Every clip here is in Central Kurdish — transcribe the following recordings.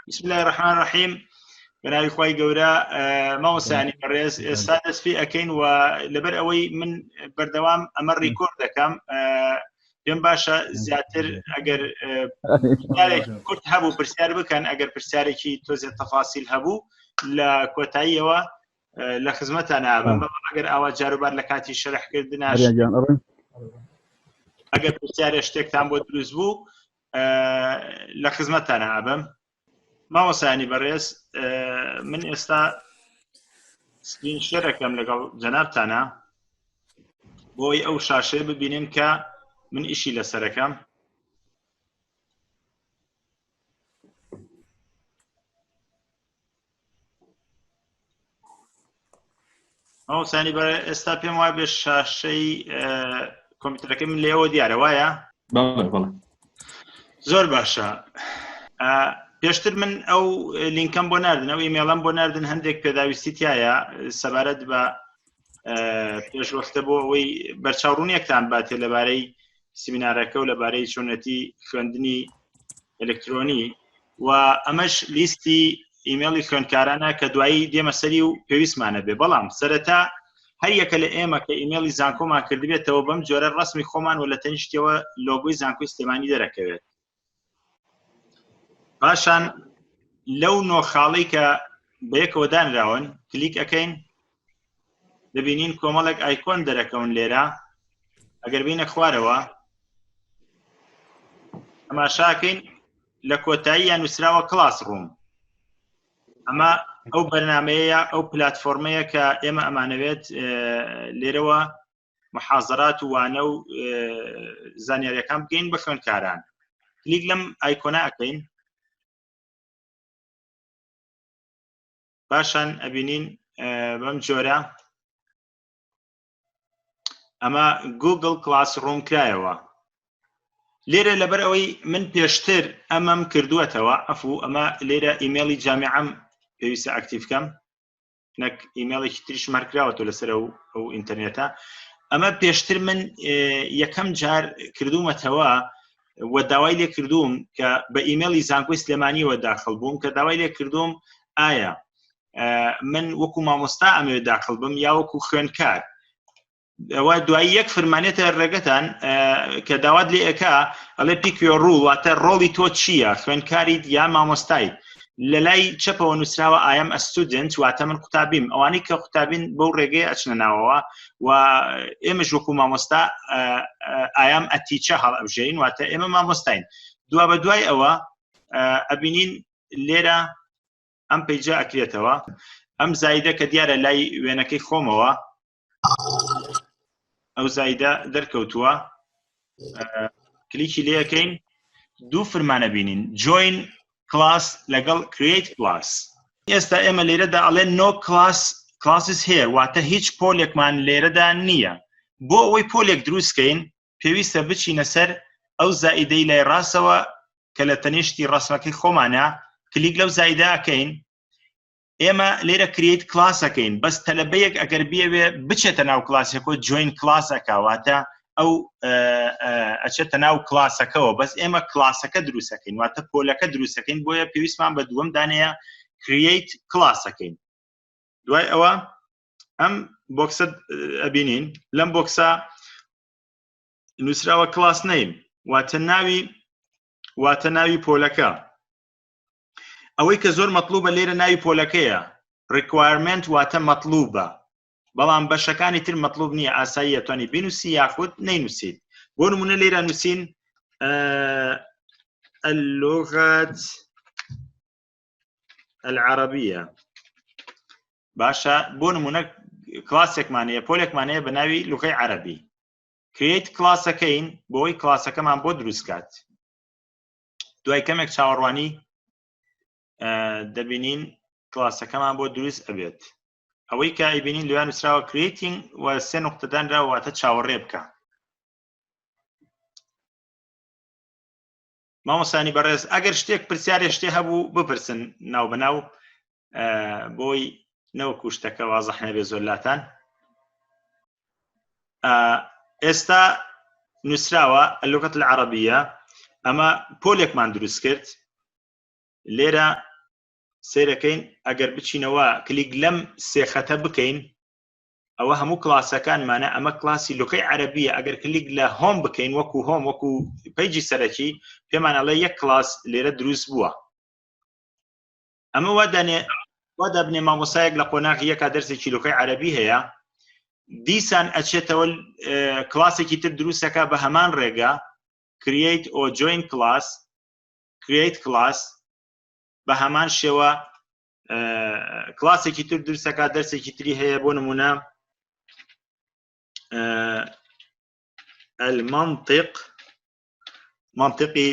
بسم الله الرحمن الرحيم. بناوي خوي قورا ما وسعني بريز سادس في أكين ولبر أوي من بردوام أمر ريكورد كم يوم باشا زياتر أجر كنت هبو برسيار بكن أجر برسياري كي توزع تفاصيل هبو لكوتاية و لخدمتنا بما أجر أول جاربار لكاتي شرح كردناش أجر برسياري اشتك تام بدرس بو لخدمتنا أبم ما وسعني بريس من استا سكرين شيركم لەگەڵ جەنابتانە بۆی ئەو شاشەیە ببینین کە من ئیشی لەسەرەکەم. ما وسانی بەرە ئێستا پێم وایە بێ شاشەی کۆمپیوتەرەکەی من لێەوە دیارە وایە؟ زۆر باشە. پێشتر من ئەو لینکەم بۆ ناردن ئەو ئیمێڵەم بۆ ناردن هەندێک پێداویستی تایە سەبارەت بە پێشوەختە بۆ ئەوەی بەرچاوڕوونیەکتان باتێ لەبارەی سیمینارەکە و لەبارەی چۆنەتی خوێندنی ئەلکترۆنی و ئەمەش لیستی ئیمێڵی خوێندکارانە کە دوایی دێمە سەری و پێویستمانە بێ، بەڵام سەرەتا هەر یەکە لە ئێمە کە ئیمێڵی زانکۆمان کردبێتەوە بەم جۆرە ڕەسمی خۆمان و لە تەنیشتەوە لۆگۆی زانکۆی سلێمانی دەرەکەوێت. پاشان لەو نۆخاڵەی کە بەیەکەوە دانراون کلیک ئەەکەین دەبینین کۆمەڵێک ئایکۆن دەرەکەون لێرە. ئەگەر بینە خوارەوە تەماشاکەین لە کۆتاییان نووسراوە کلاس ڕووم. ئەمە ئەو بەرنامەیە ئەو پلاتفۆرمەیە کە ئێمە ئەمانەوێت لێرەوە محازەرات و وانە و زانیاریەکان بگەین بە خوێندکاران. کلیک لەم ئایکۆنە ئەکەین. پاشان ئەبینین بەم جۆرە ئەمە گوگل کلاس ڕووم کرایەوە. لێرە لەبەر ئەوەی من پێشتر ئەمەم کردووەتەوە ئەفو ئەمە لێرە ئیمێڵی جامیعەم پێویستە ئاکتیڤ بکەم نەک ئیمێڵێکی تریشم هەر کراوەتەوە لەسەر ئەو ئینتەرنێتە. ئەمە پێشتر من یەکەم جار کردوومەتەوە و داوای لێ کردووم کە بە ئیمێڵی زانکۆی سلێمانیەوە داخڵ بووم کە داوای لێ کردووم ئایا من وەکو مامۆستا ئەمەوێت داخڵ بم یا وەکو خوێندکار. ئەوە دوایی یەک فەرمانێتە ڕێگەتان کە داوات لێ ئەکا ئەڵێ پیک یۆر ڕول، واتە ڕۆڵی تۆ چییە، خوێندکاریت یا مامۆستایت. لە لای چەپەوە نووسراوە I am a student، واتە من قوتابیم. ئەوانەی کە قوتابین بەو ڕێگەی ئەچنە ناوەوە و ئێمەش وەکو مامۆستا I am a teacher هەڵ ئەبژێین، واتە ئێمە مامۆستاین. دوا بە دوای ئەوە ئەبینین لێرە ئەم پەیجە ئەکرێتەوە. ئەم زایدە کە دیارە لای وێنەکەی خۆمەوە ئەو زایدە دەرکەوتووە. کلیکی لێ ئەکەین. دوو فەرمانە بینین، join class لەگەڵ create class. ئێستا ئێمە لێرەدا ئەڵێن no classes here، واتە هیچ پۆلێکمان لێرەدا نییە. بۆ ئەوەی پۆلێک دروستکەین پێویستە بچینە سەر ئەو زائیدەی لای ڕاستەوە کە لە تەنیشتی ڕسمەکەی خۆمانە. کلیک لەو زایدە ئەکەین. ئێمە لێرە create class ئەکەین، بەس تەلەبەیەک ئەگەر بیەوێ بچێتە ناو کلاسێکۆ join class ئەکاواتە ئەو ئەچێتە ناو کلاسەکەەوە، بەس ئێمە کلاسەکە دروستەکەین، واتە پۆلەکە دروستەکەین. بۆیە پێویستمان بە دووەم دانەیە create class ئەکەین. دوای ئەوە ئەم بۆکسە ئەبینین. لەم بۆکسە نووسراوە class name، واتە ناوی پۆلەکە. ئەوەی کە زۆر مەطلوبە لێرە ناوی پۆلەکەیە. requirement واتە مەطلوبە، بەڵام بەشەکانی تر مەطلوب نییە، ئاسایی ئەتوانی بنووسی یاخود نەینووسیت. بۆ نمونە لێرە نووسین اللغة العربية. باشە بۆ نمونە کلاسێکمانەیە پۆلێکمانەیە بە ناوی لوغەی عەرەبی. create class ئەکەین بۆەوەی کلاسەکەمان بۆ دروستکات. دوای کەمێک چاوەڕوانی دەبینین کلاسەکەمان بۆ دروست ئەبێت. ئەوەی کە ئەیبینین لەوێ نووسراوە creating و سێ نوقتەدانراوە، واتە چاوەڕێ بکە. مامۆستانی بەڕێز ئەگەر شتێک پرسیارێ شتێ هەبوو بپرسن ناو بەناو بۆی نەوەکو شتەکە وازەح نەبێ زۆر لاتان. ئێستا نووسراوە اللغة العربية. ئەمە پۆلێکمان دروست کرد. لێرە سیرەکەین ئەگەر بچینەوە کلیک لەم سێخەتە بکەین ئەوە هەموو کلاسەکانمانە ئەمە کلاسی لوکەی عەرەبیە ئەگەر کلیک لە هۆم بکەین وەکو هۆم وەکو پەیجی سەرەکی پێمان ئەڵێ یەک کلاس لێرە دروست بووە ئەمە وا دەبنێ مامۆسایەک لە قۆناغی یەکا دەرسێکی لوکەی عەرەبی هەیە دیسان ئەچێتەوە کلاسێکی تر دروستەکە بە هەمان ڕێگە create or join class create class بە هەمان شێوە کلاسێکی تر دروستەکە دەرسێکی تری هەیە بۆ نمونە منطقی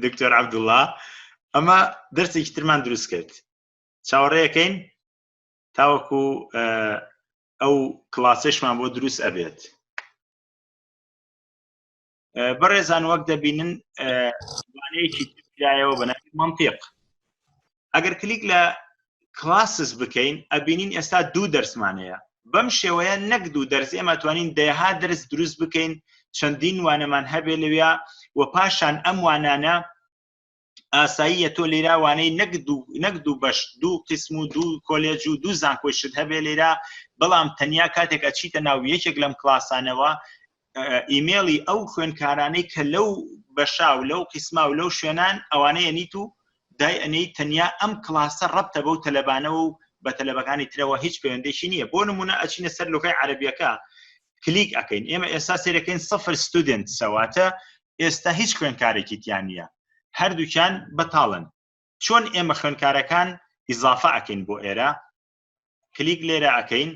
دکتۆر عەبدوڵڵا ئەمە دەرسێکی ترمان دروست کرد چاوەڕێیەکەین تاوەکو ئەو کلاسێشمان بۆ دروست ئەبێت بەڕێزان وەک دەبینن وانەیەکی ترایەوە بەناوی منطق ئەگەر کلیک لە کلاسز بکەین ئەبینین ئێستا دوو دەرسمان هەیە بەم شێوەیە نەک دوو دەرس ئێمە توانین دەیەها دەرس دروست بکەین چەندین وانەمان هەبێ لەوێ و پاشان ئەم وانانە ئاساییە تۆ لێرا وانەی نەک دوو بەش دوو قسم و دوو کۆلێج و دوو زانکۆشت هەبێ لێرا بەڵام تەنیا کاتێک ئەچیتە ناو یەکێک لەم کلاسانەوە ئیمێڵی ئەو خوێندکارانەی کە لەو بەشا و لەو قسما و لەو شوێنان ئەوانەیە نیت و دای ئەنەی تەنیا ئەم کلاسە ڕەبتە بەو تەلەبانەوە و بە تەلەبەکانی ترەوە هیچ پەیوەندیشی نییە بۆ نمونە ئەچینە سەر لوکەی عەرەبیەکە کلیک ئەکەین ئێمە ئێستا سێرەکەین 0 ستودنت سەواتە ئێستا هیچ خوێندکارێکی تیان نییە هەردووکیان بەتاڵن چۆن ئێمە خوێندکارەکان ئیزافە ئەکەین بۆ ئێرە کلیک لێرە ئەکەین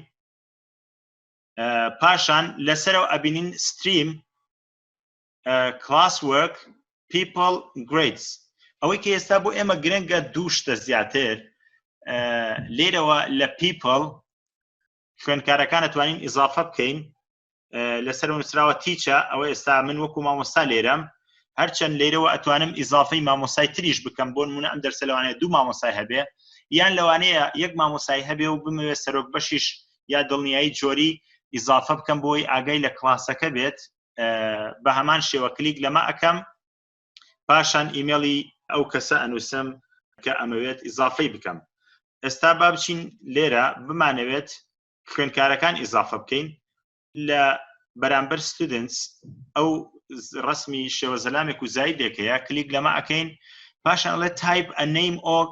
پاشان لەسەرەوە ئەبینین ستریم classwork people grades ئەوەی کە ئێستا بۆ ئێمە گرنگە دوو شتە زیاتر لێرەوە لە people خوێندکارەکان دەتوانین ئیزافە بکەین لەسەر نووسراوە تیچە ئەوە ئێستا من وەکو مامۆستا لێرەم هەرچەند لێرەوە ئەتوانم ئیزافەی مامۆسای تریش بکەم بۆ نمونە ئەم دەرسە لەوانەیە دوو مامۆسای هەبێ یان لەوانەیە یەک مامۆسای هەبێ و بمەوێ سەرۆک بەشیش یا دڵنیایی جۆری ئیزافە بکەم بۆی ئاگای لە کلاسەکە بێت بە هەمان شێوە کلیک لەمە ئەەکەم پاشان ئیمێڵی ئەو کەسە ئەنووسم کە ئەمەوێت ئیزافەی بکەم ئێستا با بچین لێرە بمانەوێت خوێندکارەکان ئیزافە بکەین لە بەرامبەر students ئەو ڕسمی شێوە زەلامێک و زایدێکەیە کلیک لەمە ئەکەین پاشان ئەڵێ type a name or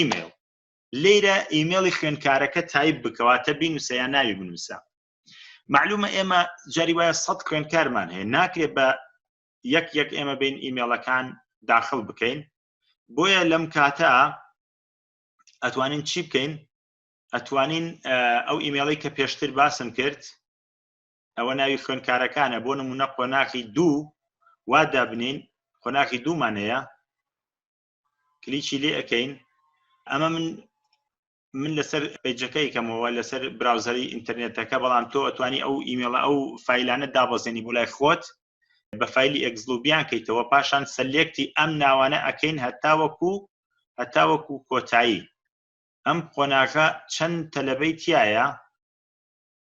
email لێرە ئیمێڵی خوێندکارەکە تایپ بکەواتە بینوسە یان ناوی بنووسە معلومە ئێمە جاری وایە 100 خوێندکارمان هەیە ناکرێت بە یەک ئێمە بین ئیمێڵەکان داخل بکەین بۆیە لەم کاتە ئەتوانین چی بکەین ئەتوانین ئەو ئیمێڵی کە پێشتر باسم کرد ئەوە ناوی خوێندکارەکانە بۆ نمونە قۆناغی دوو وا دابنین قۆناغی دوومان هەیە کلیکی لێ ئەەکەین ئەمە من لەسەر پێیجەکەی کەمەوە لەسەر براوزەری ئینتەرنێتەکە بەڵام تۆ ئەتوانی ئەو ئیمێڵە ئەو فایلانە دابەزێنی بۆ لای خۆت بە فایلی ئەگزلوبیان کەیتەوە پاشان سەلێکتی ئەم ناوانە ئەکەین هەتاوەکو کۆتایی ئەم قۆناغە چەند تەلەبەی تایە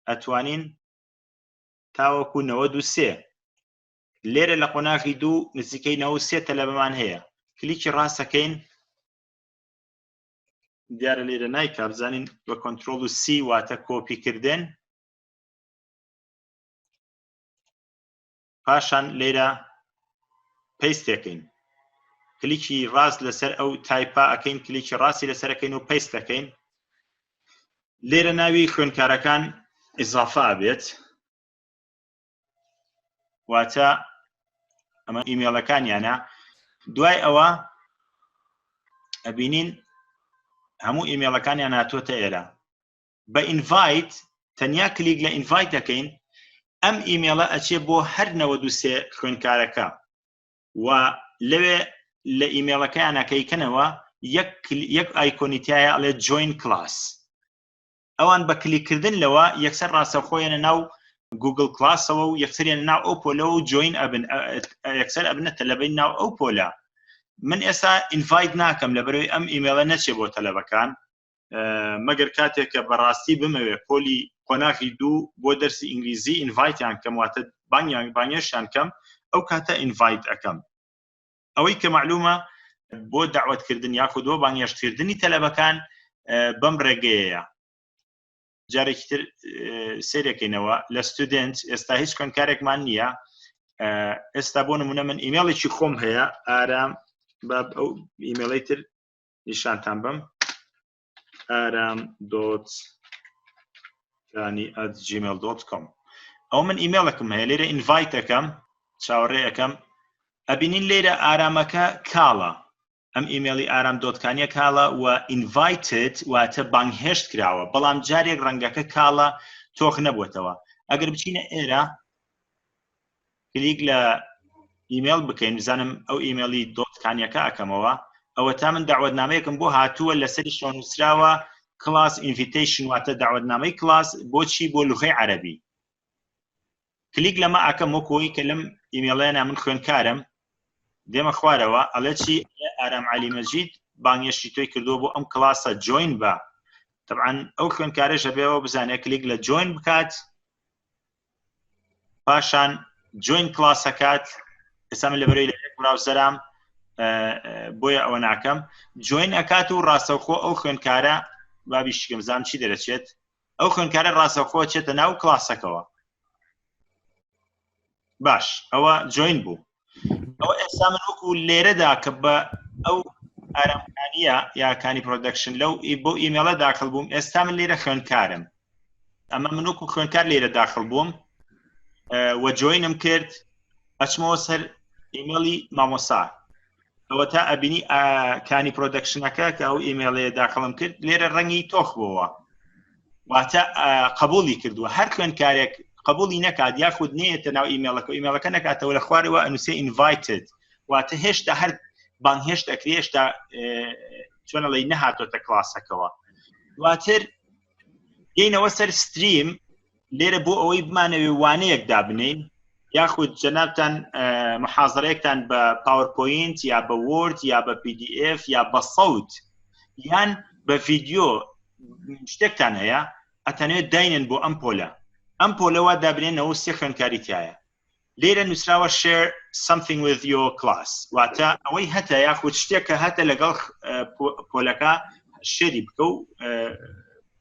ئەتوانین تاوەکو 93 لێرە لە قۆناغی دوو نزیکەی 93 تەلەبەمان هەیە کلیکی ڕاستەکەین دیارە لێرە نایکا بزانین بە کۆنترۆڵ و سی واتە کۆپیکردن پاشان لێرە پەیستەکەین کلیکی ڕاست لەسەر ئەو تایپا ئەکەین کلیکی ڕاستی لەسەرەکەین و پەیستەکەین لێرە ناوی خوێندکارەکان ئیزافە ئەبێت واتە ئەمە ئیمێڵەکانیانە دوای ئەوە ئەبینین هەموو ئیمێڵەکانیان هاتوۆتە ئێرە بە ئینڤایت تەنیا کلیک لە ئینڤایت دەکەین ئەم ئیمێڵە ئەچێ بۆ هەر 93 خوێندکارەکە و لەوێ لە ئیمێڵەکەیان ئەکەیکەنەوە یەک ئایکۆنیتایە ئەڵێ join class ئەوان بە کلیککردن لەوە یەکسەر ڕاستەوخۆیانە ناو گوگل کلاسەوە و یەکسەریان ناو ئەو پۆلەوە و جوین ئەبن یەکسەر ئەبنە تەلەبەی ناو ئەو پۆلە من ئێستا ئینڤایت ناکەم لەبەرەوەی ئەم ئیمێڵە نەچێ بۆ تەلەبەکان مەگەر کاتێک کە بەڕاستی بمەوێ پۆلی قۆناغی دوو بۆ دەرسی ئینگلیزی ئینڤایتیان کەم واتە بانگێشیان کەم ئەو کاتە ئینڤایت ئەەکەم ئەوەی کە معلومە بۆ داوەتکردن یاخود بۆ بانگهێشتکردنی تەلەبەکان بەم ڕێگەیە. جارێکی تر سیرەکەینەوە لە ستودنت ئێستا هیچ خوێندکارێکمان نییە. ئێستا بۆ نمونە من ئیمێڵێکی خۆم هەیە ئارام بە ئەو ئیمێڵی تر نیشانتان بم aram.kani@gmail.com ئەو من ئیمێڵەکەم هەیە لێرە ئینڤایت دەکەم چاوەڕێ ئەەکەم ئەبینین لێرە ئارامەکە کاڵە ئەم ئیمێڵی ئارام.کانیە کاڵە و ئینڤایتد واتە بانگهێشت کراوە بەڵام جارێک ڕەنگەکە کاڵە تۆخ نەبووتەوە. ئەگەر بچینە ئێرە کلیک لە ئیمێڵ بکەین بزانم ئەو ئیمێڵی دۆتکانیەکە ئەەکەمەوە ئەوە تا من داوەتنامەیەکم بۆ هاتووە لەسەری شۆ نووسراوە کلاس ئینڤیتیشن واتە داوەتنامەی کلاس بۆچی بۆ لوغەی عەرەبی. کلیک لەمە ئەکەم وەکۆی کە لەم ئیمێڵەیەنا من خوێندکارم دێمە خوارەوە ئەڵێ چی ئارام عەلی مەجید بانگێشتی تۆی کردووە بۆ ئەم کلاسە جوین بە. طبعاً ئەو خوێندکارێژە بێەوە بزانێت کلیک لە جوین بکات پاشان جوین کلاسەکات. ئێستا من لەبەرەوەی لە براوزەرام بۆیە ئەوە ناکەم جوین ئەکات و ڕاستەوخۆ ئەو خوێندکارە بابیشکەم زانام چی دەرەچێت ئەو خوێندکارە ڕاستەوخۆ چێتە ناو کلاسەکەوە. باش ئەوە جوین بوو. ئەوە ئێستا من وەکو لێرەدا کە بە ئەو ئارامکانیە یاکانی پرۆدەکشن لەو بۆ ئیمێڵە داخل بووم ئێستا من لێرە خوێندکارم. ئەمە من وەکو خوێندکار لێرە داخل بووم وە جوینم کرد ئەچمەوە سەر ئیمێڵی مامۆسا ئەوە تا ئەبینی کانی پرۆدەکشنەکە کە ئەو ئیمێڵەیە داخڵم کرد لێرە ڕەنگی تۆخ بووە واتە قبولی کردووە. هەر خوێندکارێک قبولی نەکات یاخود نێتە ناو ئیمێڵەکە و ئیمێڵەکە نەکاتەوە لە خوارەوە ئەنووسێ ئینڤایتد واتە هێشتا هەر بانگهێشت ئەکرێ هێشتا چۆنەڵی نەهاتۆتە کلاسەکەەوە. دواتر گەینەوە سەر ستریم لێرە بۆ ئەوەی بمانەوێ وانەیەک دابنین یاخود جەنابتان محازەرەیەکتان بە پاوەرپۆینت یا بە وۆرد یا بە PDF یا بە سەوت یان بە ڤیدیۆ شتێکتان هەیە ئەتەنوێت داینن بۆ ئەم پۆلە. ئەم پۆلەوە دابنێنەوە سێ خوێندکاری تایە. لێرە نووسراوە share something with your class واتە ئەوەی هەتە یاخود شتێکە هەتە لەگەڵ پۆلەکە شێری بکە و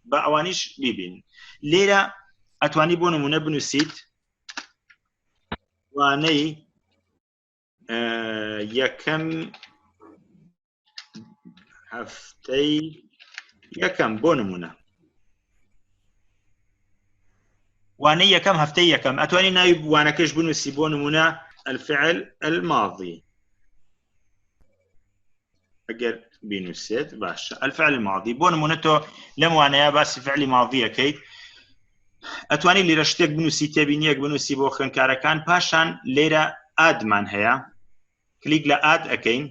بە ئەوانیش بیبین. لێرە ئەتوانی بۆ نمونە بنووسیت وانەی یەکەم هەفتەی یەکەم بۆ نمونە وانەی یەکەم هەفتەی یەکەم ئەتوانی ناوی وانەکەش بنووسی بۆ نمونە الفعل الماضي ئەگەر بینووسێت باشە الفعل الماضي بۆ نمونە تۆ لەم وانەیە باسی فعلی ماضیەکەیت ئەتوانی لێرە شتێک بنووسی تێبینیەک بنووسی بۆ خوێندکارەکان پاشان لێرە ئادمان هەیە کلیک لە ئاد ئەەکەین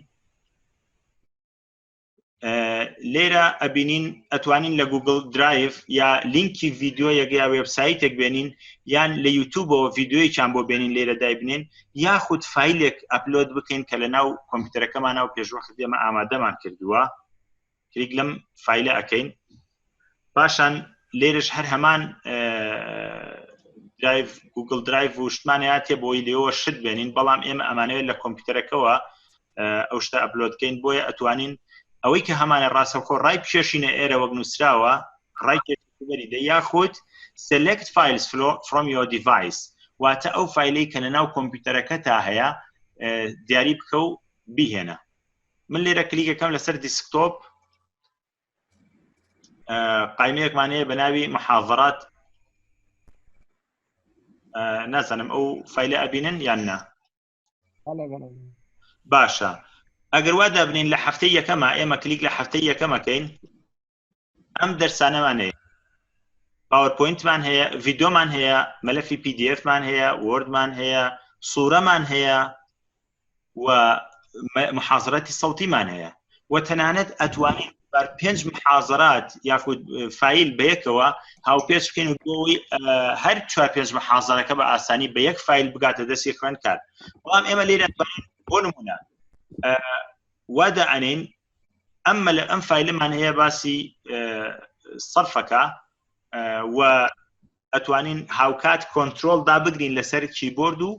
لێرە ئەبینین ئەتوانین لە گوگل درایڤ یا لینکی ڤیدیۆیەک یا وێبسایتێک بێنین یان لە یوتیوبەوە ڤیدیۆیەکیان بۆ بێنین لێرە دایبنێن یاخود فایلێک ئەپلۆد بکەین کە لە ناو کۆمپیوتەرەکەمانە و پێشوەخت ئێمە ئامادەمان کردووە کلیک لەم فایلە ئەەکەین پاشان لێرەش هەر هەمان درایڤ گوگل درایڤ و شتمانەیە تێ بۆی لێەوە شت بێنین بەڵام ئێمە ئەمانەوێت لە کۆمپیوتەرەکەەوە ئەو شتە ئەپلۆدکەین بۆیە ئەتوانین ئەوەی کە هەمانە ڕاستەوخۆ ڕای پێشینە ئێرە وەک نووسراوە ڕای پێشبەریدە یاخود select files from your device واتە ئەو فایلەی کە لە ناو کۆمپیوتەرەکە تا هەیە دیاری بکە و بیهێنە. من لێرە کلیکەکەم لەسەر دیسکتۆپ قایمەیەکمانەیە بە ناوی محاضرات نازانم ئەو فایلە ئەبینن یان نا باشە ئەگەر وا دابنین لە هەفتەی یەکەمە ئێمە کلیک لە هەفتەی یەکەمەکەین ئەم دەرسانەمان هەیە پاوەرپۆینتمان هەیە ڤیدیۆمان هەیە مەلەفی PDFمان هەیە وۆردمان هەیە سوورەمان هەیە و محاضرەتی سەوتیمان هەیە و تەنانەت ئەتوانین بەر 5 محاضرات یاخود فایل بەیەکەوە هاوپێچ بکەین و بۆی هەر 4-5 محاضرەکە بە ئاسانی بە یەک فایل بگاتە دەستی خوێندکار. بەڵام ئێمە لێرە بۆ نمونە وادا ئەنین ئەمە لە ئەم فایلمان هەیە باسی سەرفەکە و ئەتوانین هاوکات کۆنترۆڵ دابگرین لەسەر کیبۆرد و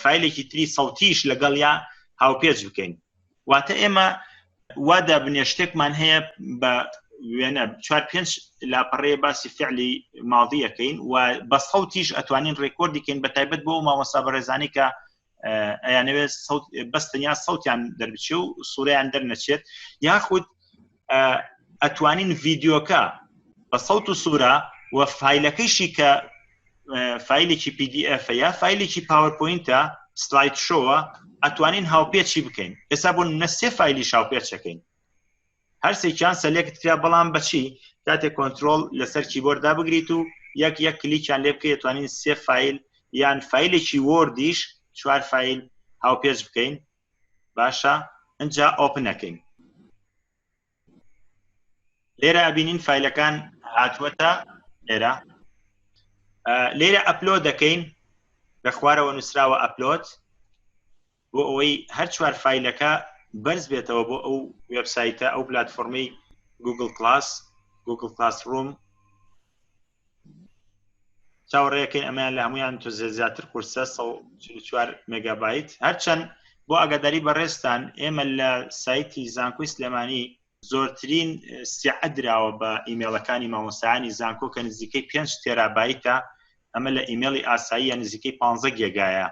فایلێکی تری سەوتیش لەگەڵ یا هاوپێچ بکەین واتە ئێمە وادا بنێ شتێکمان هەیە بە وێنە 4-5 لاپەڕەیە باسی فعلی ماڵدیەکەین و بە سەوتیش ئەتوانین ڕێکۆردیکەین بە تایبەت بۆ مامۆستا بەڕێزانی کە ئەیانەوێت بەستەنیا سەوتیان دەربچێ و سوورەیان دەرنەچێت یاخود ئەتوانین ڤیدیۆکە بە سەوت و سوورە و فایلەکەیشی کە فایلێکی PDF یا فایلێکی پاوەرپۆینتە سلاید شۆوە ئەتوانین هاوپێچی بکەین ئێستا بۆ نەسێ فایلی شاوپێچەکەین هەرسێکیان سەلێکت کرا بەڵام بەچی کاتێک کۆنترۆل لەسەر کیبۆردا بگریت و یەک کلیکیان لێ بکەیت توانین 3 فایل یان فایلێکی وۆردیش 4 فایل هاوپێچ بکەین باشە ئەنجا ئۆپنەکەین لێرە ئەبینین فایلەکان هاتووەتە لێرە ئەپلۆد دەکەین لە خوارەوە نووسراوە ئەپلۆد بۆ ئەوەی هەر 4 فایلەکە بەرز بێتەوە بۆ ئەو وێبسایتە ئەو پلاتفۆرمەی گوگل کلاس ڕوم چاوەڕێیەکەین ئەمەیان لە هەمویان تۆ زیاتر قورسە 144 مێگابایت هەرچەند بۆ ئاگاداری بەڕێستان ئێمە لە سایتی زانکۆی سلێمانی زۆرترین سعە دراوە بە ئیمێڵەکانی مامۆستایانی زانکۆ کە نزیکەی 5 تێرابایتە ئەمە لە ئیمێڵی ئاسایی نزیکەی 15 گێگایە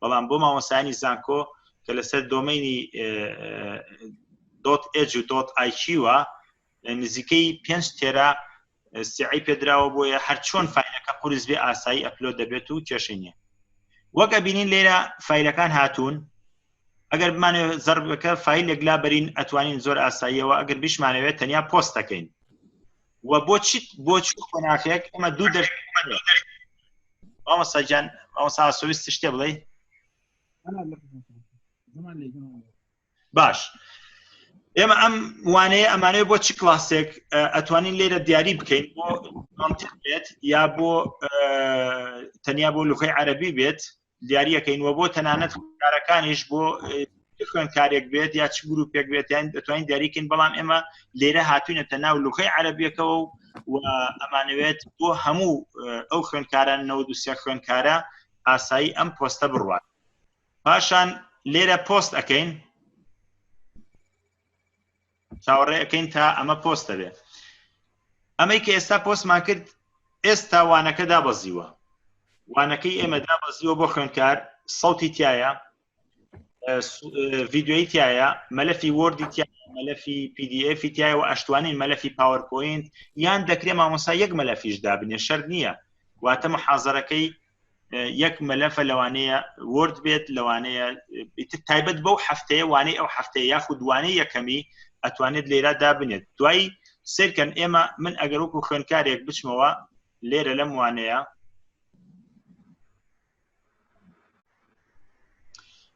بەڵام بۆ مامۆستایانی زانکۆ کە لەسەر دۆمەینی .h و .iq وە نزیکەی 5 تێرا سعەی پێدراوە بۆیە هەر چۆن فایلەکە قورس بێ ئاسایی ئەپلۆد دەبێت و کێشەی نییە وەک ئەبینین لێرە فایلەکان هاتوون ئەگەر بمانێت زەربەکە فایلێک لا بەرین ئەتوانین زۆر ئاساییەوە ئەگەر بیشمانەوێت تەنیا پۆست دەکەین و بۆ خۆناکەیەک ئەمە دوو ئەومەساجان ئەوسا سویست شتێ بڵێ باش ئێمە ئەم وانەیە ئەمانەیە بۆ چ کلاسێک ئەتوانین لێرە دیاری بکەین بۆ بێت یا بۆ تەنیا بۆ لوغەی عەرەبی بێت دیاریەکەینەوە بۆ تەنانەت خوێندکارەکانیش بۆ خوێندکارێک بێت یا چ گروپێک بێت یان دەتوانین دیاریکەین بەڵام ئێمە لێرە هاتوینەتە ناو لوغەی عەرەبیەکەوە و ئەمانەوێت بۆ هەموو ئەو خوێندکاران 93 خوێندکارە ئاسایی ئەم پۆستە بڕوات پاشان لێرە پۆست ئەەکەین چاوەڕێ ئەەکەین تا ئەمە پۆستە بێت ئەمەی کە ئێستا پۆستمان کرد ئێستا وانەکە دابەزیوە وانەکەی ئێمە دابەزیوە بۆ خوێندکار سەوتی تایە ڤیدیۆی تایە مەلەفی وۆردی تایە مەلەفی PDF تایە و ئەشتوانین مەلەفی پاوەرپۆینت یان دەکرێت مامۆستا یەک مەلەفیش دابنێ شەرط نییە واتە محازەرەکەی یەک مەلەفە لەوانەیە وۆرد بێت لەوانەیە تایبەت بەو هەفتەیە وانەی ئەو هەفتەیە یاخود وانەی یەکەمی ئەتوانێت لێرە دابنێت دوای سێرکەن ئێمە من ئەگەر وەکو خوێندکارێک بچمەوە لێرە لەم وانەیە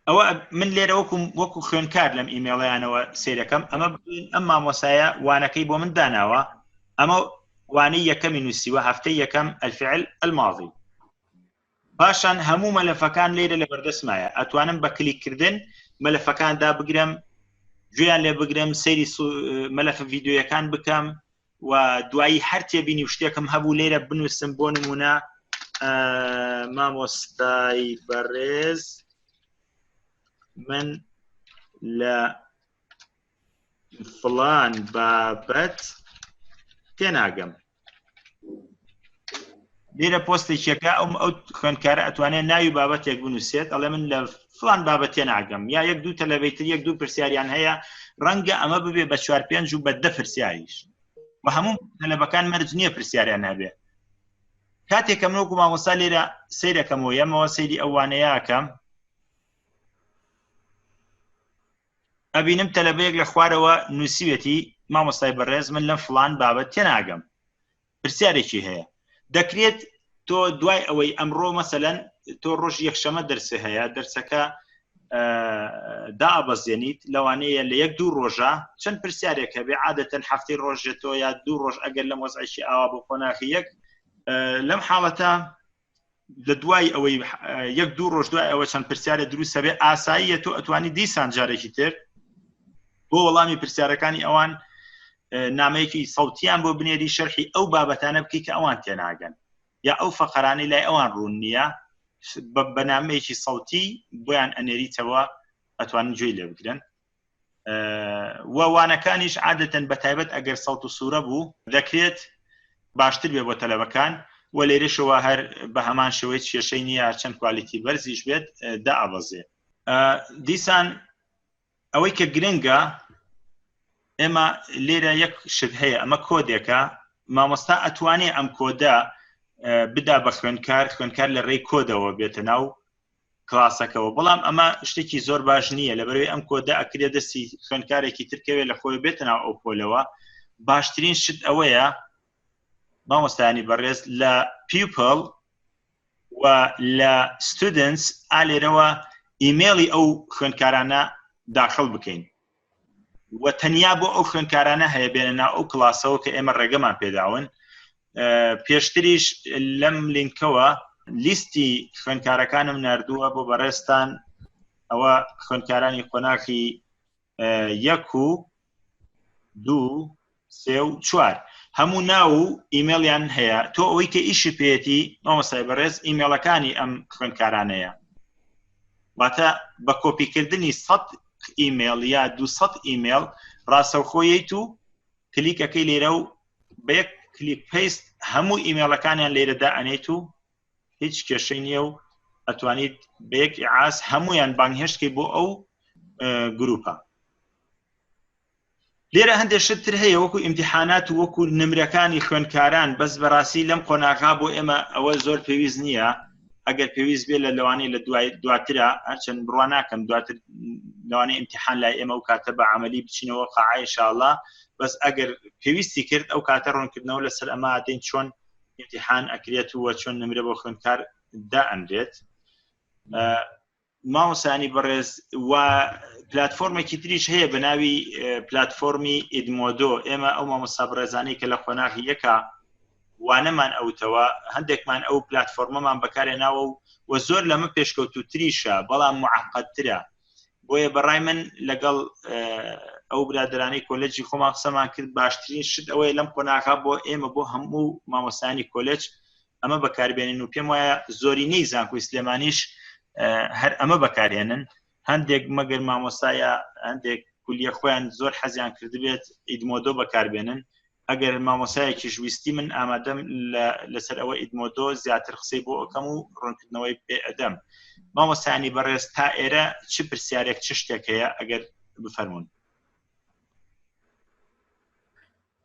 ئەوە من لێرە وەکو خوێندکار لەم ئیمێڵیانەوە سیرەکەم ئەمە ئەم مامۆسایە وانەکەی بۆ من داناوە ئەمە وانەی یەکەمی نووسیوە هەفتەی یەکەم الفعل الماضی پاشان هەموو مەلەفەکان لێرە لە بەردەستمایە ئەتوانم بە کلیککردن مەلەفەکاندا بگرم گوێیان لێ بگرم سەیری مەلەفە ڤیدیۆیەکان بکەم و دوایی هەر تێبینی و شتێکم هەبوو لێرە بنووسم بۆ نمونە مامۆستای بەڕێز من لە فڵان بابەت تێناگەم لێرە پۆستێکێکە ئەو خوێندکارە ئەتوانێت ناوی بابەتێک بنووسێت ئەڵێ من لە فڵان بابەت تێناگەم یا یەک دوو تەلەڤەیتر یەک دوو پرسیاریان هەیە ڕەنگە ئەمە ببێ بە 4-5 و بە 10 پرسیاریش و هەموو تەلەڤەکان مەرج نییە پرسیاریان هەبێ کاتێک کە من وەکو مامۆستا لێرە سەیرەکەمەوە یەمەوە سەیری ئەوانەیەکەم ئەبینم تەلەڤەیەک لە خوارەوە نووسیوێتی مامۆستای بەڕێز من لە فڵان بابەت تێناگەم پرسیارێکی هەیە دەکرێت تۆ دوای ئەوەی ئەمڕۆ مەسەلەن تۆ ڕۆژ یەکشەمە دەرسە هەیە دەرسەکە دائەبەزێنیت لەوانەیە لە 1-2 ڕۆژە چەند پرسیارێک هەبێ عادەتەن هەفتەی ڕۆژێتەوە یا 2 ڕۆژ ئەگەر لەم وەزعیشی ئاوا بۆ خۆناخی یەک لەم حاڵەتە لە دوای ئەوەی 1-2 ڕۆژ دوای ئەوە چەند پرسیارە دروستە بێ ئاساییە تۆ ئەتوانی دیسان جارێکی تر بۆ وەڵامی پرسیارەکانی ئەوان نامەیەکی سەوتیان بۆ بنێری شەرحی ئەو بابەتانە بکەی کە ئەوان تێناگەن یا ئەو فەقەرانەی لای ئەوان ڕوون نییە بە نامەیەکی سەوتی بۆیان ئەنێریتەوە ئەتوانن گوێی لێ بگرن وانەکانیش عادەتەن بەتایبەت ئەگەر سەوت و سوورە بوو دەکرێت باشتر بێ بۆ تەلەبەکان و لێرەشەوە هەر بە هەمان شێوەی کێشەی نییە چەند کوالیتی بەرزیش بێت دائەبەزێ. دیسان ئەوەی کە گرنگە ئێمە لێرە یەک شت هەیە، ئەمە کۆدێکە، مامۆستا ئەتوانێ ئەم کۆدە بدا بە خوێندکار لە ڕێی کۆدەوە بێتە ناو کلاسەکەەوە، بەڵام ئەمە شتێکی زۆر باش نییە لەبەرەوەی ئەم کۆدە ئەکرێ دەستی خوێندکارێکی ترکەوێت لە خۆی بێتە ناو ئەو پۆلەوە. باشترین شت ئەوەیە مامۆستایانی بەڕێز لە پیپل و لە ستودنتس ئالێرەوە ئیمێڵی ئەو خوێندکارانە داخل بکەین و تەنیا بۆ ئەو خوێندکارانە هەیە بێنە ئەو کلاسەوە کە ئێمە ڕێگەمان پێداون. پێشتریش لەم لینکەوە لیستی خوێندکارەکانم نردووە بۆ بەڕێستان، ئەوە خوێندکارانی قۆناغی 1 و 2 3 و 4 هەموو ناو و ئیمێڵیان هەیە. تۆ ئەوەی کە ئیشی پێێتی مامۆستای بەڕێز ئیمێڵەکانی ئەم خوێندکارانەیە، واتە بە کۆپیکردنی 100 ئیمێڵ یا 200 ئیمێڵ ڕاستەوخۆیەیت و کلیکەکەی لێرە و بە یەک کلیک پێست هەموو ئیمێڵەکانیان لێرەدا ئەنێت و هیچ کێشەی نییە و ئەتوانیت بە یەک ئیعاز هەمویان بانگهێشتکەی بۆ ئەو گروپە. لێرە هەندێک شتر هەیە وەکو ئیمتیحانات و وەکو نمرەکانی خوێندکاران، بەس بەڕاستی لەم قۆناغا بۆ ئێمە ئەوە زۆر پێویست نییە. ئەگەر پێویست بێ لە لەوانەی لە دواترە هەرچەند بڕوا ناکەم دواتر لەوانەی ئیمتیحان لای ئێمە و کاتە بە عەمەلی بچینەوە قاعە ئینشاءڵڵا، بەس ئەگەر پێویستی کرد ئەو کاتە ڕوونکردنەوە لەسەر ئەمە دێن چۆن ئیمتیحان ئەکرێت و چۆن نمرە بۆ خوێندکار دائەنرێت. مامۆستایانی بەڕێز و پلاتفۆرمێکی تریش هەیە بە ناوی پلاتفۆرمی ئیدمۆدۆ. ئێمە ئەو مامۆستا بەڕێزانەی کە لە قۆناغی یەکە وانەمان ئەوتەوە هەندێکمان ئەو پلاتفۆرمەمان بەکارهێناوە و زۆر لەمە پێشکەوتوتریشە بەڵام معقەدترە. بۆیە بەڕای من لەگەڵ ئەو برادرانەی کۆلێجی خۆمان قسەمان کرد باشترین شت ئەوەیە لەم قۆناغا بۆ ئێمە بۆ هەموو مامۆستایانی کۆلێج ئەمە بەکاربێنن و پێم وایە زۆرینەی زانکۆی سلێمانیش هەر ئەمە بەکارهێنن. هەندێک مەگەر مامۆستایە هەندێک کولیە خۆیان زۆر حەزیان کردبێت ئیدمۆدۆ بەکاربێنن. ئەگەر مامۆسایەکی ویستی من ئامادەم لەسەر ئەوە ئیدمۆدۆ زیاتر قسەی بۆ ئەەکەم و ڕوونکردنەوەی پێ ئەدەم. مامۆستایانی بەڕێز تا ئێرە چ پرسیارێک چ شتێک هەیە ئەگەر بفەرمونون.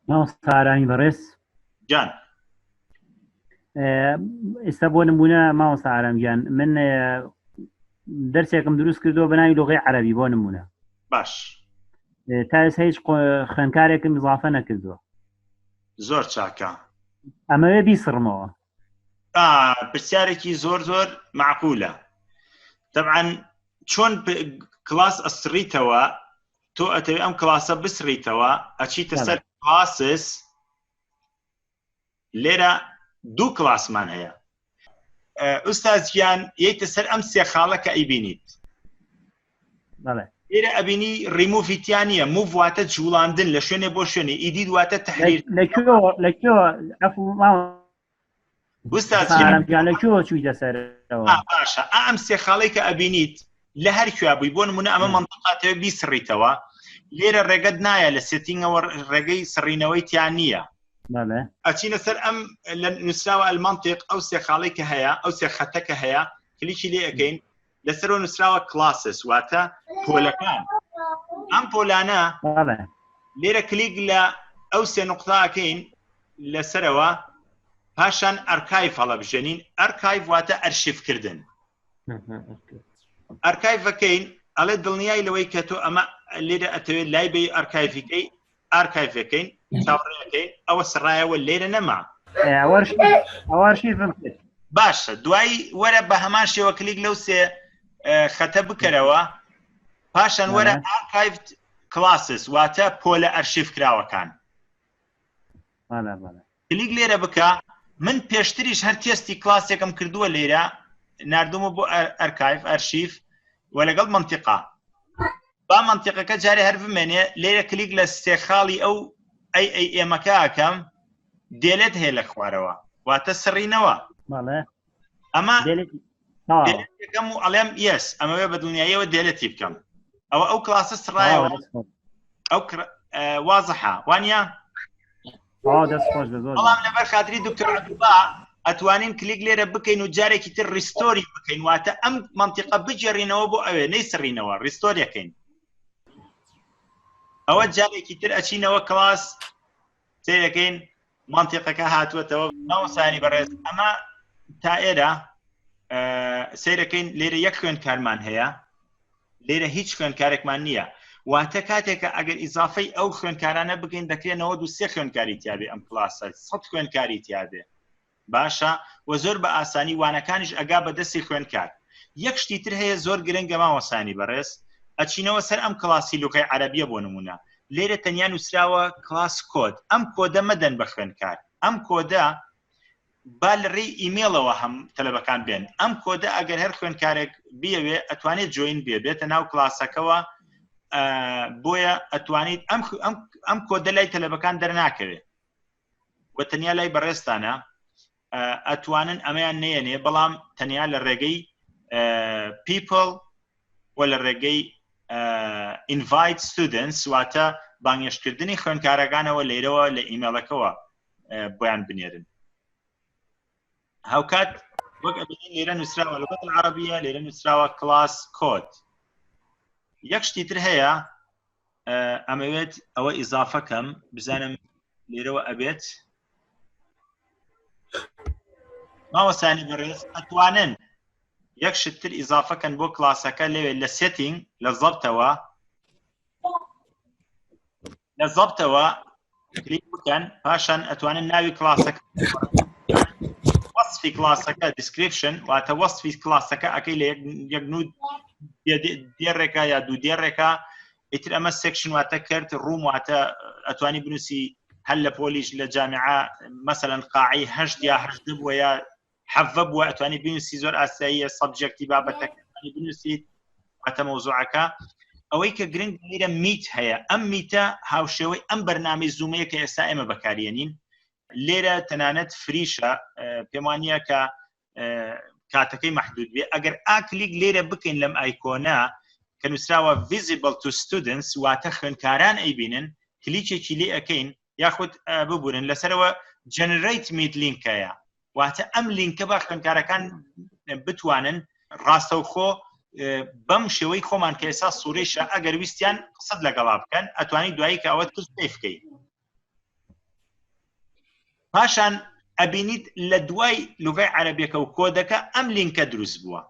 مامۆستایانی بەڕێز جان ئێستا بۆ نمونە مامۆستا ئارامگیان من دەرسێکم دروست کردەوە بە ناوی لۆغەی عەرەبی بۆ نمونە. باش. تا ئێستا هیچ خوێندکارێکم ئیزافە نەکردووە. زۆر چاکە. ئەمەوێ بیسڕمەوە. پرسیارێکی زۆر زۆر معقولە. طبعا چۆن کلاس ئەسڕیتەوە تۆ ئەتەوێ ئەم کلاسە بسڕیتەوە ئەچیتە سەر کلاسس. لێرە دوو کلاسمان هەیە. ئوستازیان یەیتە سەر ئەم سێ خاڵە کە ئەیبینیت. لێرە ئەبینی ڕیموڤیتیان نییە. موڤ واتە جوڵاندن لە شوێنێ بۆ شوێنێ، ئیدید واتە تەحریر. لەکوێوە ئوستازیان لەکوێوە چوویتە سەرەوە؟ باشە ئەم سێ خاڵەی کە ئەبینیت لە هەر کوێ بووی بۆ نمونە ئەمە مەنتیقاتەوە بیسڕیتەوە. لێرە ڕێگەت نایە لە سێتینگەوە ڕێگەی سڕینەوەی تیان نییە. ئەچینە سەر ئەم لە نووسراوە ئەلمانتیق ئەو سێ خاڵی کە هەیە ئەو سێ خەتەکە هەیە کلیکی لێ ئەەکەین لەسەرەوە نووسراوە کلاسس واتە پۆلەکان. ئەم پۆلانە لێرە کلیک لە ئەو سێ نقطەکەین لەسەرەوە پاشان ئەرکایڤ هەڵەبژێنین. ئەرکایڤ واتە ئەرشیڤکردن. ئەرکایڤەکەین ئەڵێ دڵنیای لەوەی کە تۆ ئەمە لێرە ئەتەوێت لای بێ ئەرکایڤەکەی ئارکایڤەکەین چاوەڕێەکەین ئەوە سڕایەوە لێرە نەما. باشە دوایی وەرە بە هەمان شێوە کلیک لەو سێ خەتە بکەرەوە پاشان وەرە ئارکایڤد کلاسس واتە پۆلە ئەرشیڤکراوەکان. کلیک لێرە بکە. من پێشتریش هەر تێستی کلاسێکم کردووە لێرە نردومە بۆ ئەرکایڤ ئەرشیڤ و لەگەڵ منتیقا. با منتیقەکە جارێ هەر بمێنێ لێرە کلیک لە سێ خاڵی ئەو ئێمەکە ئەکەم دێلێت هەیە لە خوارەوە واتە سڕینەوە. ئەمە دێلێتەکەم و ئەڵێم یەس ئەمەوێ بە دنیاییەوە دێلێتی بکەم. ئەو کلاسە سڕایەوە ئەو وازەحە وانە دەست خۆش بەڵام لەبەر خاتری دکتۆر عەبدوڵڵا ئەتوانین کلیک لێرە بکەین و جارێکی تر ریستۆری بکەین واتە ئەم منتیقە بجێڕینەوە بۆ ئەوێ نەیسڕینەوە ریستۆریەکەین ئەوە جارێکی تر ئەچینەوە کلاس سیرەکەین منتیقەکە هاتووەتەوە مامۆستایانی بەڕێز ئەمە تا ئێرە سیرەکەین لێرە یەک خوێندکارمان هەیە لێرە هیچ خوێندکارێکمان نییە واتە کاتێکە ئەگەر ئیزافەی ئەو خوێندکارانە بگەین دەکرێنەوە 2-3 خوێندکاری تیابێ ئەم کلاسە 100 خوێندکاری تیابێ باشە و زۆر بە ئاسانی وانەکانیش ئەگا بە دەستی خوێندکار یەک شتی تر هەیە زۆر گرنگە مامۆستایانی بەڕێز ئەچینەوە سەر ئەم کلاسی لوکای عەرەبیە بۆ نمونە لێرە تەنیا نووسراوە کلاس کۆد ئەم کۆدە مەدەن بە خوێندکار ئەم کۆدە با لە ڕێی ئیمێڵەوە هەم تەلەبەکان بێن ئەم کۆدە ئەگەر هەر خوێندکارێک بیەوێ ئەتوانێت جوین بێتە ناو کلاسەکەەوە بۆیە ئەتوانیت ئەم کۆدە لای تەلەبەکان دەرناکەوێت وە تەنیا لای بەڕێستانە ئەتوانن ئەمەیان نێنێ بەڵام تەنیا لە ڕێگەی people و لە ڕێگەی invite students واتە بانگێشتکردنی خوێندکارەکانەوە لێرەوە لە ئیمێڵەکەەوە بۆیان بنێرن هاوکات وەک ئەبینین لێرە نووسراوە لەغەت العەرەبیە لێرە نووسراوە کلاس کۆد یەک شتی تر هەیە ئەمەوێت ئەوە ئیزافەکەم بزانم لێرەوە ئەبێت ماوەسانی بەڕێز ئەتوانن یەک شتتر ئیزافەکەن بۆ کلاسەکە لەوێ لە سێتینگ لە زەبتەوە کلیک بکەن پاشان ئەتوانن ناوی کلاسەکە وەصفی کلاسەکە دیسکریپشن واتە وەصفی کلاسەکە ئەکەی لە یەک نود دێڕێکە یا دوو دێڕێکە ئیتر ئەمە سێکشن واتە کرد ڕووم واتە ئەتوانی بنووسی هەل لە پۆلیش لە جامعە مەسەلەن قاعی 8 یا 8 بووە یا 7 بووە ئەتوانی بنووسی زۆر ئاساییە سەبجەکتی بابەتەکانی بنووسیت واتە مەوزوعەکە ئەوەی کە گرنگ لێرە میت هەیە ئەم میتە هاوشێوەی ئەم بەرنامەی زوومەیە کە ئێستا ئێمە بەکارێنین لێرە تەنانەت فریشە پێم وانییە کە کاتەکەی محدود بێ ئەگەر ئاکلیک لێرە بکەین لەم ئایکۆنا کە نووسراوە visible to students واتە خوێندکاران ئەیبینن کلیکێکی لێ ئەەکەین یاخود ببورن لەسەرەوە generate meet لیnkەیە واتە ئەم لیnkە بە خوێندکارەکان بتوانن ڕاستەوخۆ بەم شێوەی خۆمان کە ئێستا سوورەیشە ئەگەر ویستیان قسەت لەگەڵا بکەن ئەتوانی دوایی کە ئەوە توست پێفکەی پاشان ئەبینیت لە دوای لوگای عەرەبیەکە و کۆدەکە ئەم لیnkە دروست بووە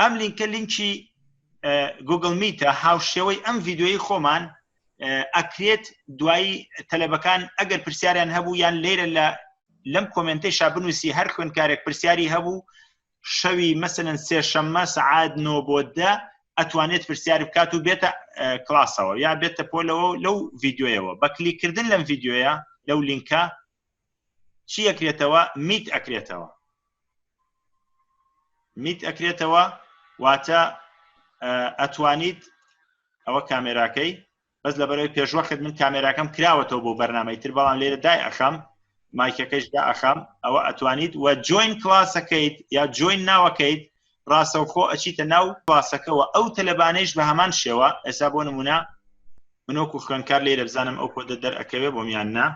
ئەم لیnkە لینکی گوگل میتە هاوشێوەی ئەم ڤیدیۆی خۆمان ئەکرێت دوایی تەلەبەکان ئەگەر پرسیاریان هەبوو یان لێرە لەم کۆمنتەیشا بنووسی هەر خوێندکارێک پرسیاری هەبوو شەوی مەسەلەن سێشەممە سەعات 9 بۆ 10 ئەتوانێت پرسیاری بکات و بێتە کلاسەوە یا بێتە پۆلەوە لەو ڤیدیۆیەوە بە کلیککردن لەم ڤیدیۆیە لەو لیnkە چی ئەکرێتەوە میت ئەکرێتەوە واتە ئەتوانیت ئەوە کامێراکەی بەس لەبەرەوەی پێشوەخت من کامێراکەم کراوەتەوە بۆ بەرنامەی تر بەڵام لێرە دای ئەخەم مایکەکەش دا ئەخەم ئەوە ئەتوانیت و جوین کلاسەکەیت یا جوین ناوەکەیت ڕاستەوخۆ ئەچیتە ناو کلاسەکەەوە ئەو تەلەبانەیش بە هەمان شێوە ئێستا بۆ نمونە منۆکو خوێندکار لێرە بزانم ئەو کۆدە دەرئەکەوێ بۆ میان نا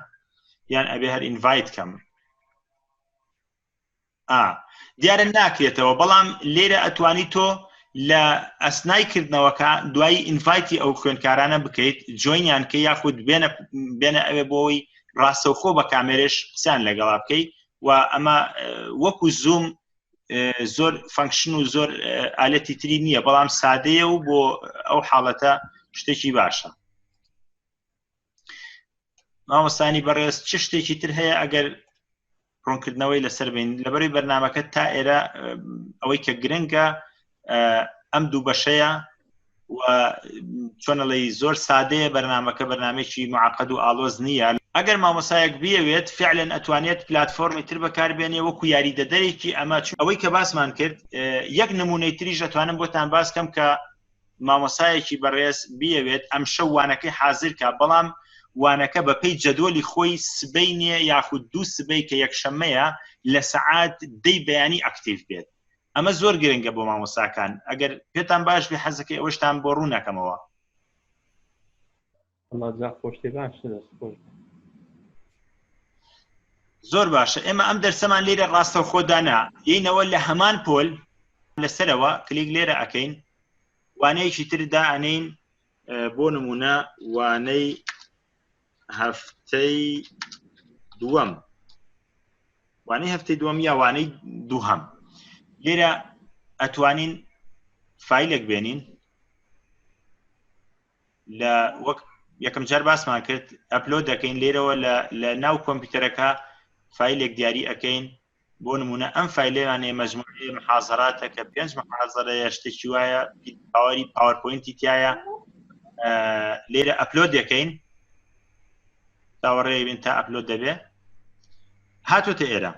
یان ئەبێ هەر ئینڤایت کەم دیارە ناکرێتەوە بەڵام لێرە ئەتوانی تۆ لە ئەسنایکردنەوەکە دوایی ئینڤایتی ئەو خوێندکارانە بکەیت جوینیان کە یاخود بێنە ئەوێ بۆەوەی ڕاستەوخۆ بە کامێرێش قسەیان لەگەڵا بکەیت و ئەمە وەکو زوم زۆر فەنکشن و زۆر ئالەتی تری نییە بەڵام سادەیە و بۆ ئەو حاڵەتە شتێکی باشە مامۆستانی بەڕێز چ شتێکی تر هەیە ئەگەر ڕوونکردنەوەی لەسەر بین لەبەری بەرنامەکە تا ئێرە ئەوەی کە گرنگە ئەم دوو بەشەیە و چۆنەڵی زۆر سادەیە بەرنامەکە بەرنامێکی معقد و ئالۆز نییە ئەگەر مامۆسایەک بیەوێت فعلەن ئەتوانێت پلاتفۆرمی تر بەکاربێنێ وەکو یاریدەدەرێکی ئەمە ئەوەی کە باسمان کرد یەک نمونەی تریش ئەتوانم بۆتان باس کەم کە مامۆسایەکی بەڕێز بیەوێت ئەم شەو وانەکەی حازر کە بەڵام وانەکە بەپێی جەدۆلی خۆی سبەی نییە یاخود دوو سبەی کە یەکشەمەیە لە سەعات 10 بەیانی ئەکتیڤ بێت ئەمە زۆر گرنگە بۆ مامۆستاکان ئەگەر پێتان باش بێ حەزەکەی ئەوەشتان بۆ ڕوو نەکەمەوە. زۆر باشە. ئێمە ئەم دەرسەمان لێرە ڕاستەوخۆدانا یینەوە لە هەمان پۆل لەسەرەوە کلیک لێرە ئەەکەین وانەیەکی تردا ئەنین بۆ نمونە وانەی هەفتەی دووەم وانەی هەفتەی دووەم یا وانەی دووهەم لێرە ئەتوانین فایلێک بێنین لە وەک یەکەم جار باسمان کرد ئەپلۆد دەکەین لێرەوە لە ناو کۆمپیوتەرەکە فایلێک دیاری ئەەکەین بۆ نمونە ئەم فایلێوانێ مەجموعی محازەراتە کە 5 محازەرەیە شتێکی وایە باوەری پاوەرپۆینتی تایە لێرە ئەپلۆد دەکەین تاوەڕێبین تا ئەپلۆد دەبێ هاتوتە ئێرە.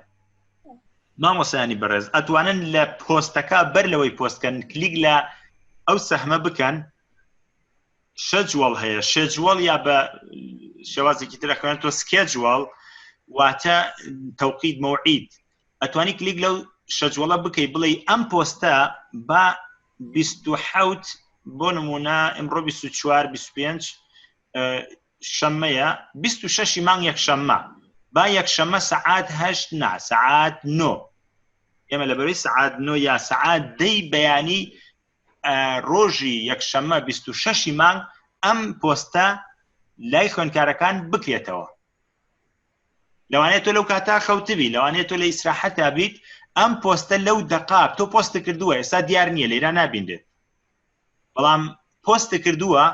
مامۆسایانی بەڕێز ئەتوانن لە پۆستەکە بەر لەوەی پۆستکەن کلیک لە ئەو سەحمە بکەن شەجوەڵ هەیە شێجوەڵ یا بە شێوازێکی تر ئەخوێنێتەوە سکێجوەڵ واتە تەوقید مەوعید ئەتوانی کلیک لەو شەجوەڵە بکەی بڵێ ئەم پۆستە بە 27 بۆ نمونە ئەمڕۆ 24 25 شەممەیە 26 مانگ یەکشەممە با یەکشەممە سەعات 8 نا سەعات 9 ئێمە لەبەرەوەی سەعات 9 یا سەعات 10 بەیانی ڕۆژی یەکشەممە 26 مانگ ئەم پۆستە لای خوێندکارەکان بکرێتەوە. لەوانێت تۆ لەو کاتا خەوتبی لەوانێت تۆ لە ئیسراحەتا بیت ئەم پۆستە لەو دەقاب تۆ پۆستە کردووە ئێستا دیار نییە لێرا نابیندێت بەڵام پۆستە کردووە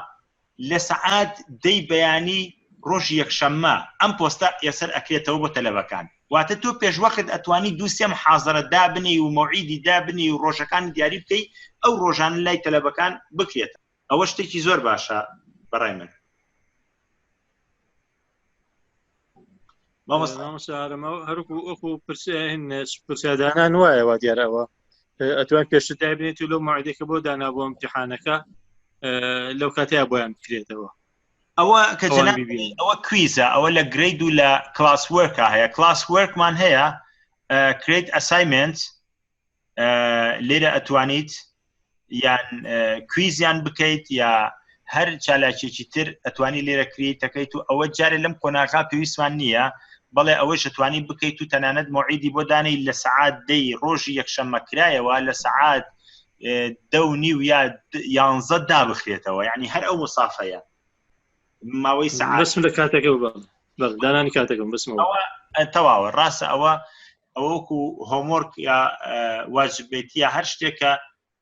لە سەعات 10 بەیانی ڕۆژی یەکشەممە ئەم پۆستە ئێسەر ئەکرێتەوە بۆ تەلەبەکان واتە تۆ پێشوەخت ئەتوانی دووسێ محازەرە دابنی و مەوعیدی دابنی و ڕۆژەکان دیاری بکەی ئەو ڕۆژان لای تەلەبەکان بکرێت. ئەوە شتێکی زۆر باشە بەڕای من. هەروکو ئەوکو پرسیادانان وایە وا دیارەوە ئەتوان پێشتر دابنێت و لەو ماعدێکە بۆ دانا بۆ ئیمتیحانەکە لەو کاتەیە بۆیان بکرێتەوە. ئەوە کە ئەوە کویزە ئەوە لە گرید و لە کلاس وەرکە هەیە کلاس وەرکمان هەیە کرێت ئەسایمنت لێرە ئەتوانیت یان کویزیان بکەیت یا هەر چالاکێکی تر ئەتوانی لێرە کریتەکەیت و ئەوە جارێ لەم کۆناغا پێویستمان نییە بەڵێ ئەوەش ئەتوانی بکەیت و تەنانەت مەوعیدی بۆ دانەی لە سەعات 10 ڕۆژی یەکشەممە کرایەوە لە سەعات 10:30 یا 11 دابخرێتەوە یعنی هەر ئەو مسافەیە ماوەی سەعات بەسم لە کاتەکە دانانی کاتەکەم بسمەوە تەواوە ڕاستە ئەوە ئەوەکو هۆمۆرک یا واجبێتی یا هەر شتێکە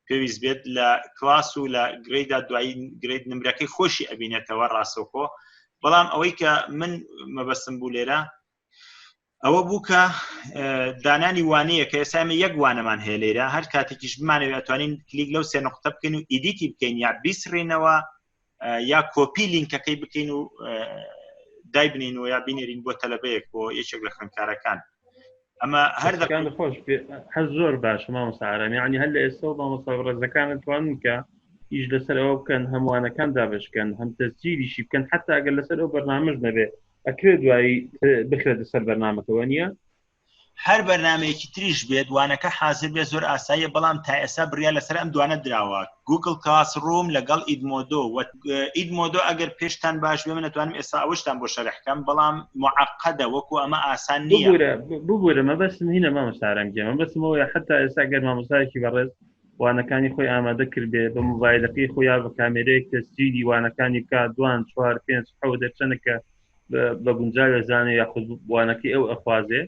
پێویست بێت لە کلاس و لە گرێدا دوایی گرید نمرەکەی خۆشی ئەبینێتەوە ڕاستەوخۆ بەڵام ئەوەی کە من مەبەستم بوو لێرە ئەوە بوو کە دانانی وانەیە کە ئێسامە یەک وانەمان هەیە لێرە هەر کاتێکیش بمانەوێت ئەتوانین کلیک لەو سێ نقطە بکەین و ئیدیتی بکەین یا بیسڕێنەوە یا کۆپی لینکەکەی بکەین و دایبنین و یا بینێرین بۆ تەلەبەیەک بۆ یەکێک لە خوێندکارەکان ئەمە هەر دەکان خۆش هەر زۆر باش مامۆستاعرام یعنی هەر لە ئێستا و مامۆستا ڕێزەکان دەتوانن کە ئیش لەسەر ئەوە بکەن هەمووانەکان دابشکەن هەم تەسجیلیشی بکەن حتا ئەگەر لەسەر ئەو بەرنامەش نەبێ ئەکرێت دوایی بخرێتە سەر بەرنامەکەوە نییە هەر بەرنامەیەکی تریش بێت وانەکە حاضر بێ زۆر ئاساییە بەڵام تا ئێستا بڕیا لەسەر ئەم دوانە دراوە گوگل کلاسروم لەگەڵ ئیدمۆدۆ و ئیدمۆدۆ ئەگەر پێشتان باش بێ من ئەتوانم ئێستا ئەوشتان بۆ شەرحکەم بەڵام معقەدە وەکو ئەمە ئاسان نییە ببوورە مەبەستم هینە مامۆستارم گێ مەبەستمەوەی حتا ئێستا گەر مامۆستایەکی بەڕێز وانەکانی خۆی ئامادە کرد بێ بە مۆبایلەکەی خۆی یا بە کامێرەیەک تەسجیلی وانەکانی بکات 2 4 5 6 دەچەنەکە بە گونجاوی زانێ یاخود وانەکەی ئەو ئەخوازێ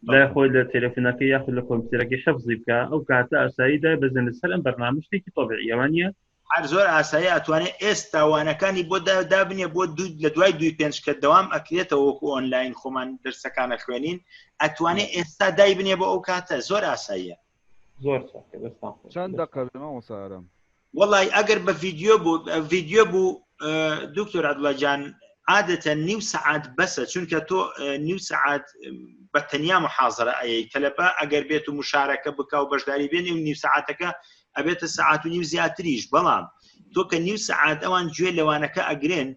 لای خۆی لە تەلەفۆنەکەی یاخود لە کۆمپیوتەرەکەی حفظی بکە ئەو کاتە ئاساییدا بزن لەسەر ئەم بەرنامە شتێکی تۆبیعیە وانە هەر زۆر ئاسایی ئەتوانێت ئێستا وانەکانی بۆ دابنێ بۆ لە دوای 2-5 کە دەوام ئەکرێتەوە وەکو ئۆنلاین خۆمان دەرسەکانە خوێنین ئەتوانێت ئێستا دایبنێ بۆ ئەو کاتە زۆر ئاساییە زۆر چەند دەقەڵمە وسارم وەڵی ئەگەر بە ڤیدیۆ بوو دکتۆر عەبدوڵڵاجان عادەتەن نیو سەعات بەسە چونکە تۆ نیو سەعات بە تەنیا محازەرە ئەیە تەلەبە ئەگەر بێت و مشارەکە بکە و بەشداری بێنی و نیو سەعاتەکە ئەبێتە سەعات و نیو زیاتریش بەڵام تۆ کە نیو سەعات ئەوان گوێ لەوانەکە ئەگرێن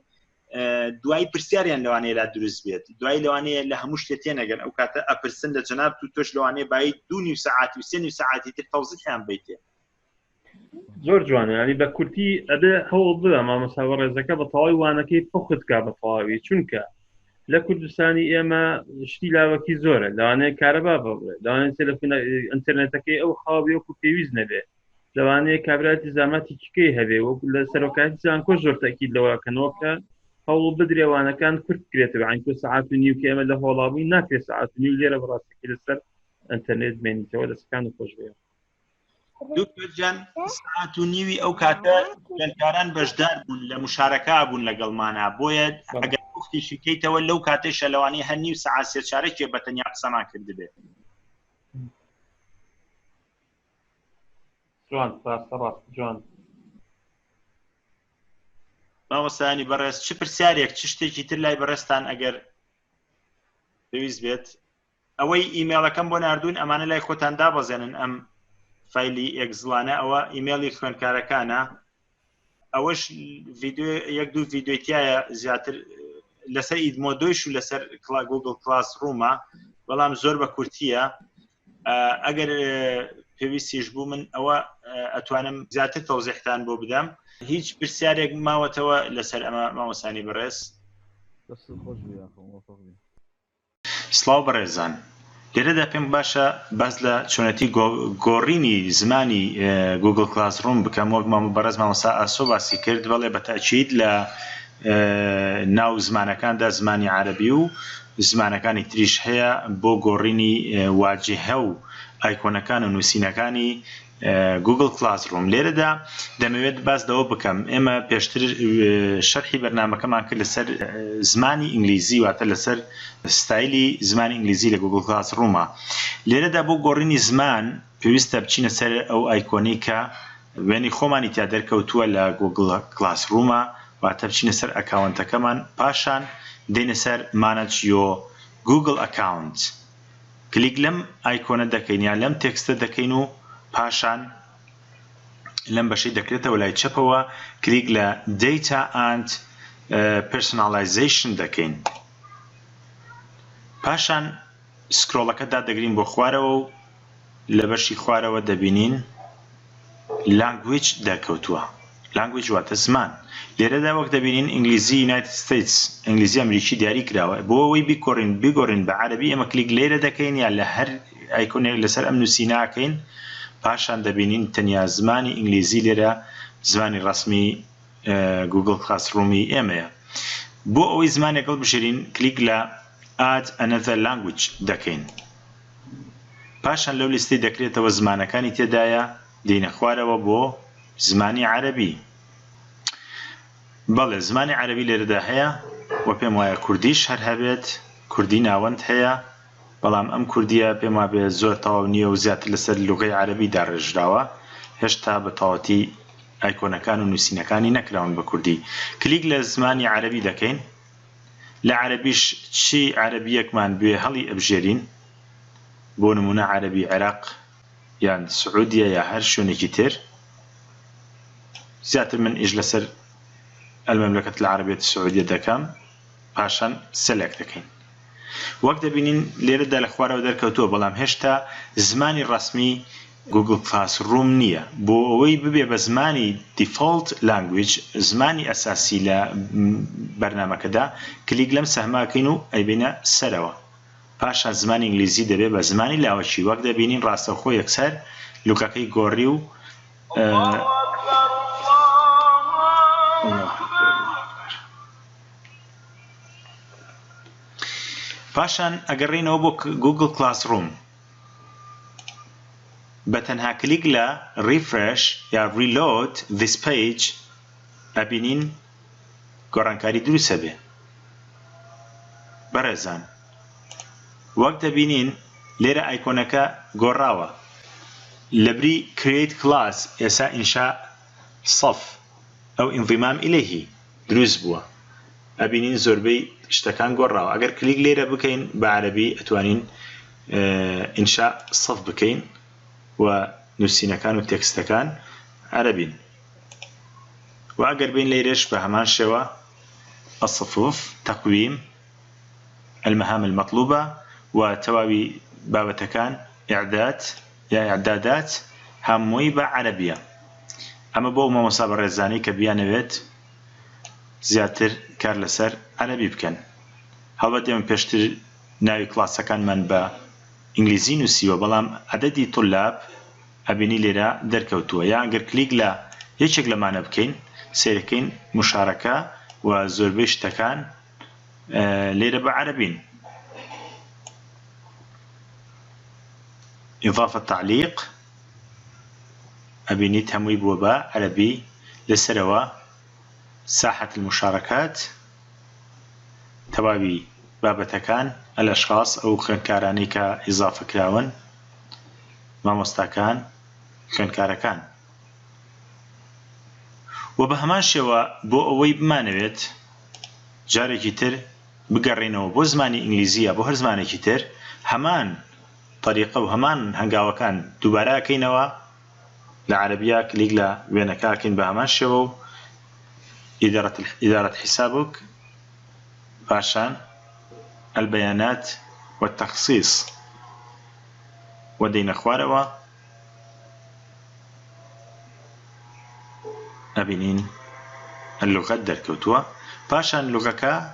دوای پرسیاریان لەوانەیە لا دروست بێت دوای لەوانەیە لە هەموو شتێ تێنەگەن ئەو کاتە ئەپرسن لە جەناب تو تۆش لەوانەیە باید 2 ساعات و 3 ساعتی تر تەوزیحیان بیتێ زۆر جوانە ینی بە کورتی ئەبێ هەوڵ بدە مامۆستا ڕێزەکە بە تەواوی وانەکەی پخت کا بە تەواوی چونکە لە کوردستانی ئێمە شتی لاوەکی زۆرە لەوانەیە کارەبا بڕێ لەوانەیە تەلەفۆن ئینتەرنێتەکەی ئەو خاوی وەکو پێویست نەبێ لەوانەیە کابراتی زاماتی چکەی هەبێ وەکو لە سەرۆکاتی زانکۆ زۆر تاکید لەوەکەنەوە کە هەوڵ بدرێوانەکان کورت کرێتەوە عینکۆ سەعات و نیو کە ئێمە لە هۆڵاوی ناکرێت سەعات و نیو لێرە بەڕاستەکەی لەسەر ئینتەرنێت بێنیتەوە دەستەکان و خۆش بێ دوکتۆرجان ساعت و نیوی ئەو کاتە خوێندکاران بەشدار بوون لە مشارەکە بوون لەگەڵمانە بۆیە ئەگەر وختیشی کەیتەوە لەو کاتەشە لەوانەیە هەر نیو سەعات سێ چارەکێ بەتەنیا قسەمان کردبێ جوان ڕاست جوان مامۆستایانی بەڕێز چ پرسیارێک چ شتێکی تر لای بەڕێستان ئەگەر پێویست بێت ئەوەی ئیمێڵەکەم بۆ ناردوون ئەمانە لای خۆتان دابەزێنن ئەم فایلی ئێکزڵانە ئەوە ئیمێڵی خوێندکارەکانە ئەوەش یەک دوو ڤیدیۆتیایە زیاتر لەسەر ئیدمۆ دۆیش و لەسەر گوگل کلاس ڕوومە بەڵام زۆر بە کورتیە ئەگەر پێویستیش بوو من ئەوە ئەتوانم زیاتر تەوزیحتان بۆ بدەم هیچ پرسیارێک ماوەتەوە لەسەر ئەمە مامۆستانی بەڕێز سڵاو بەڕێزان لێرەدا پێم باشە باز لە چۆنەتی گۆڕینی زمانی گوگل کلاس ڕوم بکەم وەک بەڕێز مامۆستا ئاسۆ باسی کرد بەڵێ بە تاکید لە ناو زمانەکاندا زمانی عەرەبی و زمانەکانی تریش هەیە بۆ گۆڕینی واجهە و ئایکۆنەکان و نووسینەکانی گوگل کلاس ڕوم لێرەدا دەمەوێت باس دەوە بکەم ئێمە پێشتر شەرحی بەرنامەکەمان کرد لەسەر زمانی ئینگلیزی واتە لەسەر ستایلی زمانی ئینگلیزی لە گوگل کلاس ڕومە لێرەدا بۆ گۆڕینی زمان پێویستە بچینە سەر ئەو ئایکۆنی کە وێنی خۆمانی تیا دەرکەوتووە لە گوگل کلاس ڕومە واتە بچینە سەر ئەکاونتەکەمان پاشان دێنە سەر مانەج یۆ گوگل ئەکاونت کلیک لەم ئایکۆنە دەکەین یا لەم تێکستە دەکەین و پاشان لەم بەشەی دەکرێتەوە لای چەپەوە کلیک لە Data and Personalization دەکەین پاشان سکرۆڵەکەدا دەگرین بۆ خوارەوە و لە بەشی خوارەوە دەبینین Language دەرکەوتووە Language واتە زمان لێرەدا وەک دەبینین ئینگلیزی United States ئینگلیزی ئەمریکی دیاری کراوە بۆ ئەوەی بیگۆڕین بە عەرەبی ئەمە کلیک لێرە دەکەین یا لە هەر ئایکۆنێک لەسەر ئەم نووسیناکەین پاشان دەبینین تەنیا زمانی ئینگلیزی لێرە زمانی ڕسمی گوگل کلاس ڕومی ئێمەیە بۆ ئەوەی زمانێکەڵ بژێرین کلیک لە Add another language دەکەین پاشان لەو لیستی دەکرێتەوە زمانەکانی تێدایە دێنە خوارەوە بۆ زمانی عەرەبی بەڵێ زمانی عەرەبی لێرەدا هەیە و پێم وایە کوردیش هەر هەبێت کوردی ناوەند هەیە بەڵام ئەم کوردیە پێم وابێ زۆر تەواو نییە و زیاتر لەسەر لوغەی عەرەبی داڕێژراوە هێشتا بە تەواوەتی ئایکۆنەکان و نووسینەکانی نەکراون بە کوردی کلیک لە زمانی عەرەبی دەکەین لە عەرەبیش چی عەرەبیەکمان بوێ هەڵی ئەبژێرین بۆ نمونە عەرەبی عێراق یان سعودیە یا هەر شوێنێکی تر زیاتر من ئیش لەسەر المملكة العربية السعودية دەکەم پاشان سلێکت دەکەین وەک دەبینین لێرەدا لە خوارەوە دەرکەوتووە بەڵام هێشتا زمانی ڕسمی گوگل کلاس ڕوم نییە بۆ ئەوەی ببێ بە زمانی دیفۆلت لانگویج زمانی ئەساسی لە بەرنامەکەدا کلیک لەم سەهماکەین و ئەیبینە سەرەوە پاشان زمانی ئینگلیزی دەبێ بە زمانی لاوەچی وەک دەبینین ڕاستەوخۆ یەکسەر لوکەکەی گۆڕی و پاشان ئەگەڕێینەوە بۆ گوگل کلاس ڕوم بە تەنها کلیک لە refresh یا reload this page ئەبینین گۆڕانکاری دروستە بێ بەڕێزان وەک دەبینین لێرە ئایکۆنەکە گۆڕاوە لەبری create class ئێسا ئینشا صف ئەو انضمام إليه دروست بووە ئەبینین زۆربەی شتەکان گۆڕاوە ئەگەر کلیک لێرە بکەین بە عەرەبی ئەتوانین ئینشا صف بکەین و نووسینەکان و تێکستەکان عەرەبین و ئەگەر بین لێرەش بە هەمان شێوە الصفوف تقويم المهام المطلوبة وتواوي بابتكان إعدادات هەمووی بە عەرەبیە ئەمە بۆ مامۆستا بەڕێزانی کە بیانەوێت زیاتر کار لەسەر عەرەبی بکەن هەڵبەت ئێمە پێشتر ناوی کلاسەکانمان بە ئینگلیزی نووسیوە بەڵام عەدەدی طولاب ئەبینی لێرە دەرکەوتووە یان ئەگەر کلیک لە یەکێک لەمانە بکەین سیرەکەین مشارەکە و زۆربەی شتەکان لێرە بە عەرەبین إضافة تعليق أبينيت هموي بوبا عربي لسروا ساحة المشاركات توابي بابتكان الأشخاص أو خنكاراني كإضافة كراون ما مستكان خنكاركان وبهمان شوا بو أوي بمانويت جاري كتر بقرينو بو زماني إنجليزية بو هر زماني كتر همان طريقة وهمان هنقاوة كان دوبارا كينوا لعربية كليك لا وينكا كين بهمان شو إدارة حسابك باشان البيانات والتخصيص ودين أخواروا أبينين اللغة دركوتوا باشان لغكا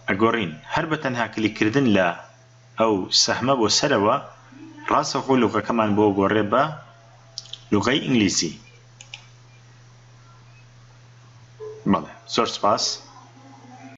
أقورين هربتنها كليك كردن لا أو سهمة بو سروا راسخو لغة كمان بو قربة لغة إنجليزي بله زۆر سپاس